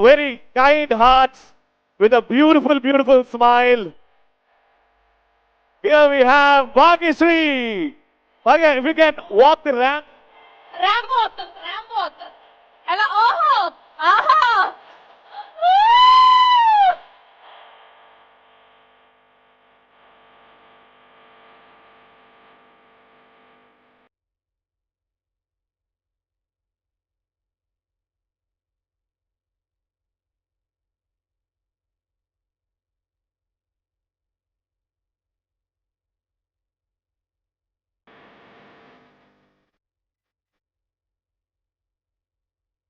very kind hearts with a beautiful, beautiful smile. Here we have Bhagyashree. Bhagya, if you can walk the ramp. రాంబోత్ ఎలా ఓహో ఆహా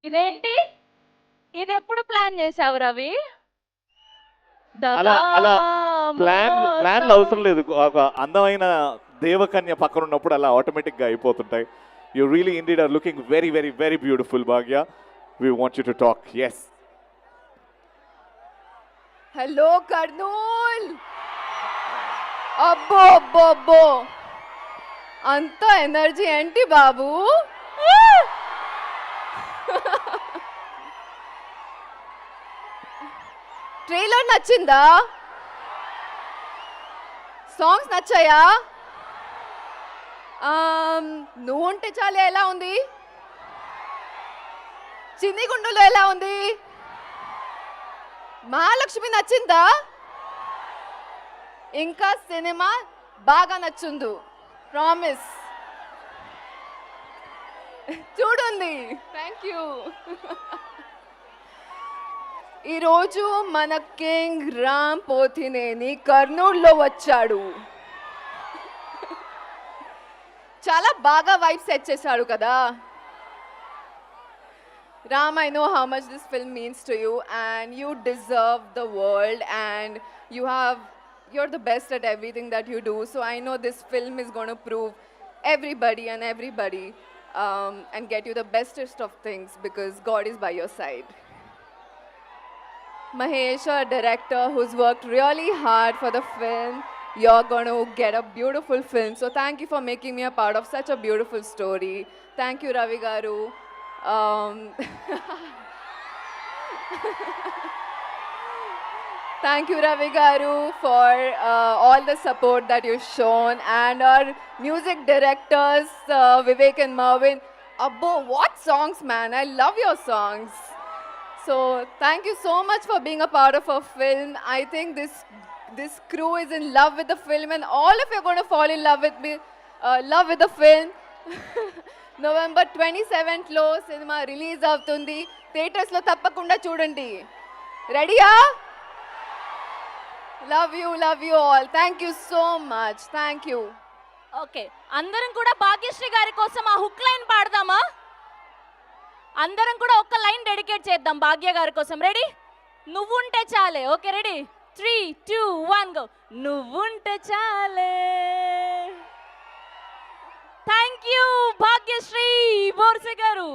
ఇదేంటి ఇది ఎప్పుడు plan చేసావు రవి అలా ప్లాన్ అవసరం లేదు. ఒక అందమైన దేవకన్య పక్కన ఉన్నప్పుడు అలా ఆటోమేటిక్ గా అయిపోతుంటాయి. You really indeed are looking very very very beautiful Bhagya. We want you to talk. yes. Hello Kurnool. అబ్బో అబ్బో అబ్బో అంత ఎనర్జీ ఏంటి బాబు? ట్రైలర్ నచ్చిందా? సాంగ్స్ నచ్చాయా? నువ్వుంటే చాలే ఎలా ఉంది? చిన్ని గుండులో ఎలా ఉంది? మహాలక్ష్మి నచ్చిందా? ఇంకా సినిమా బాగా నచ్చుందు ప్రామిస్. చూడండి. Thank you. ఈరోజు మన కింగ్ రామ్ పోతినేని కర్నూలులో వచ్చాడు. చాలా బాగా వైబ్ సెట్ చేశాడు కదా. Ram, I know how much this film means to you and you deserve the world and you're the best at everything that you do. So I know this film is going to prove everybody and get you the bestest of things because God is by your side. Mahesh, our director, who's worked really hard for the film, you're going to get a beautiful film. So thank you for making me a part of such a beautiful story. Thank you, Ravi Garu. Thank you, Ravi Garu, for all the support that you've shown. And our music directors, Vivek and Marvin. Abbo, what songs, man. I love your songs. So thank you so much for being a part of our film. I think this crew is in love with the film and all of you are going to fall in love with the film. November 27th లో cinema release అవుతుంది. Theatres లో తప్పకుండా చూడండి. రెడీయా? Love you all. Thank you so much. Thank you. Okay, అందరం కూడా భాగ్యశ్రీ గారి కోసం ఆ హుక్ లైన్ పాడదామా? అందరం కూడా ఒక్క లైన్ డెడికేట్ చేద్దాం భాగ్య గారి కోసం. రెడీ? నువ్వుంటే చాలే. Okay, ready? 3, 2, 1 గో. నువ్వుంటే చాలే. Thank you Bhagyashri Borse garu.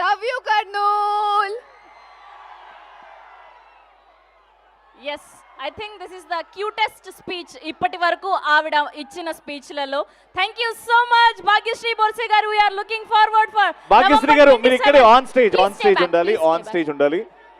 Love you Kurnool. Yes, I think this is the cutest speech ఇప్పటి వరకు ఆవిడ ఇచ్చిన స్పీచ్లలో. Thank you so much Bhagyashri Borse garu. We are looking forward for Bhagyashri garu మీరు ఇక్కడే ఆన్ స్టేజ్ ఉండాలి.